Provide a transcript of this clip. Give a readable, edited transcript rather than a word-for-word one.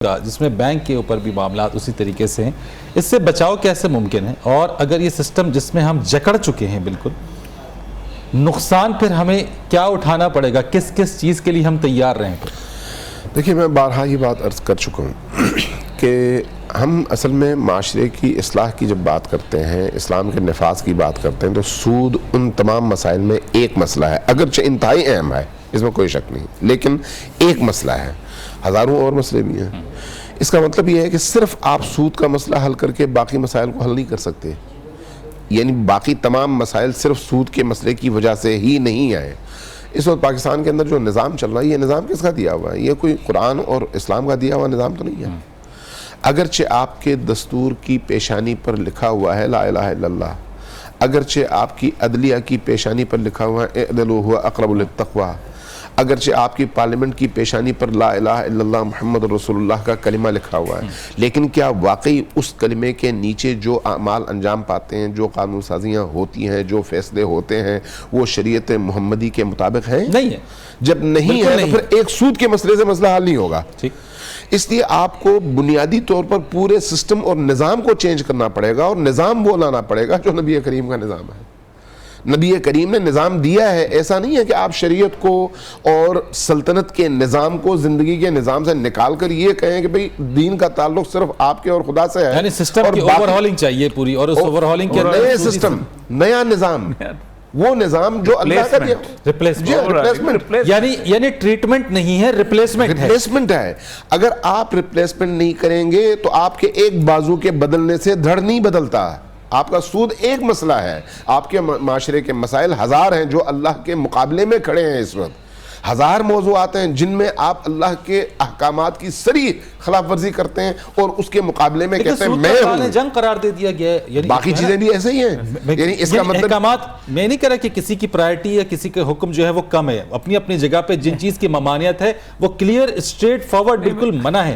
جس میں بینک کے اوپر بھی معاملات اسی طریقے سے ہیں، اس سے بچاؤ کیسے ممکن ہے؟ اور اگر یہ سسٹم جس میں ہم جکڑ چکے ہیں بالکل، نقصان پھر ہمیں کیا اٹھانا پڑے گا؟ کس کس چیز کے لیے ہم تیار رہیں؟ دیکھیے، میں بارہا یہ بات عرض کر چکا ہوں کہ ہم اصل میں معاشرے کی اصلاح کی جب بات کرتے ہیں، اسلام کے نفاذ کی بات کرتے ہیں، تو سود ان تمام مسائل میں ایک مسئلہ ہے، اگرچہ انتہائی اہم ہے، اس میں کوئی شک نہیں، لیکن ایک مسئلہ ہے، ہزاروں اور مسئلے بھی ہیں۔ اس کا مطلب یہ ہے کہ صرف آپ سود کا مسئلہ حل کر کے باقی مسائل کو حل نہیں کر سکتے، یعنی باقی تمام مسائل صرف سود کے مسئلے کی وجہ سے ہی نہیں آئے۔ اس وقت پاکستان کے اندر جو نظام چل رہا ہے، یہ نظام کس کا دیا ہوا ہے؟ یہ کوئی قرآن اور اسلام کا دیا ہوا نظام تو نہیں ہے۔ اگرچہ آپ کے دستور کی پیشانی پر لکھا ہوا ہے لا الہ الا اللہ، اگرچہ آپ کی عدلیہ کی پیشانی پر لکھا ہوا ہے اعدلوا هو اقرب للتقوی، اگرچہ آپ کی پارلیمنٹ کی پیشانی پر لا الہ الا اللہ محمد رسول اللہ کا کلمہ لکھا ہوا ہے، لیکن کیا واقعی اس کلمے کے نیچے جو اعمال انجام پاتے ہیں، جو قانون سازیاں ہوتی ہیں، جو فیصلے ہوتے ہیں، وہ شریعت محمدی کے مطابق ہیں؟ نہیں ہے۔ جب نہیں ہے تو پھر ایک سود کے مسئلے سے مسئلہ حل نہیں ہوگا۔ اس لیے آپ کو بنیادی طور پر پورے سسٹم اور نظام کو چینج کرنا پڑے گا، اور نظام وہ لانا پڑے گا جو نبی کریم کا نظام ہے۔ نبی کریم نے نظام دیا ہے، ایسا نہیں ہے کہ آپ شریعت کو اور سلطنت کے نظام کو زندگی کے نظام سے نکال کر یہ کہیں کہ بھئی دین کا تعلق صرف آپ کے اور خدا سے ہے، یعنی سسٹم کی اوور ہالنگ چاہیے پوری، اور اس اوور ہالنگ کے نئے سسٹم، نیا نظام، وہ نظام جو اللہ کا دیا، ریپلیسمنٹ، یعنی ٹریٹمنٹ نہیں ہے، ریپلیسمنٹ ہے۔ اگر آپ ریپلیسمنٹ نہیں کریں گے تو آپ کے ایک بازو کے بدلنے سے دھڑ نہیں بدلتا۔ آپ کا سود ایک مسئلہ ہے، آپ کے معاشرے کے مسائل ہزار ہیں جو اللہ کے مقابلے میں کھڑے ہیں۔ اس وقت ہزار موضوعات ہیں جن میں آپ اللہ کے احکامات کی صریح خلاف ورزی کرتے ہیں، اور اس کے مقابلے میں کہتے ہیں میں ہوں۔ جنگ قرار دے دیا گیا ہے، باقی چیزیں بھی ایسے ہی ہیں۔ یعنی اس کا مطلب احکامات، میں نہیں کہہ رہا کہ کسی کی پرائرٹی یا کسی کے حکم جو ہے وہ کم ہے، اپنی اپنی جگہ پہ جن چیز کی ممانعت ہے وہ کلیئر اسٹریٹ فارورڈ بالکل منع ہے۔